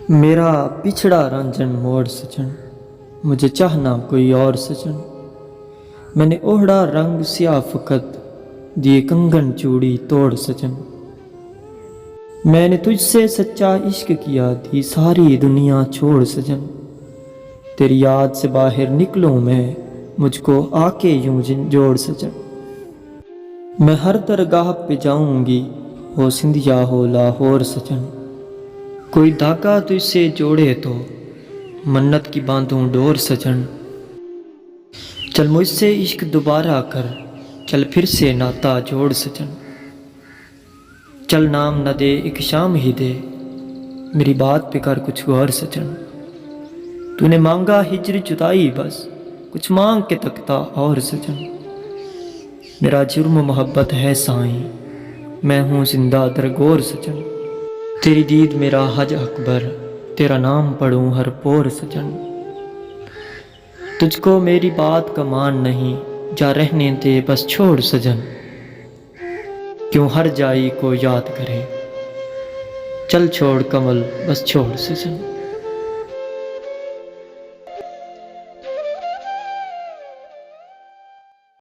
मेरा पिछड़ा रंजन मोड़ सजन, मुझे चाहना कोई और सजन। मैंने ओढ़ा रंग स्या फकत, दिए कंगन चूड़ी तोड़ सजन। मैंने तुझसे सच्चा इश्क किया, दी सारी दुनिया छोड़ सजन। तेरी याद से बाहर निकलूं मैं, मुझको आके यूं जोड़ सजन। मैं हर दरगाह पे जाऊंगी, हो सिंधिया हो लाहौर सजन। कोई धागा तुझसे जोड़े तो मन्नत की बांधूं डोर सजन। चल मुझसे इश्क दोबारा कर, चल फिर से नाता जोड़ सजन। चल नाम न दे एक शाम ही दे, मेरी बात पे कर कुछ गौर सजन। तूने मांगा हिजर जुदाई बस, कुछ मांग के तकता और सजन। मेरा जुर्म मोहब्बत है साईं, मैं हूँ जिंदा दरगोर सजन। तेरी दीद मेरा हज अकबर, तेरा नाम पढ़ूं हर पोर सजन। तुझको मेरी बात का मान नहीं, जा रहने दे बस छोड़ सजन। क्यों हर जाई को याद करे, चल छोड़ कमल बस छोड़ सजन।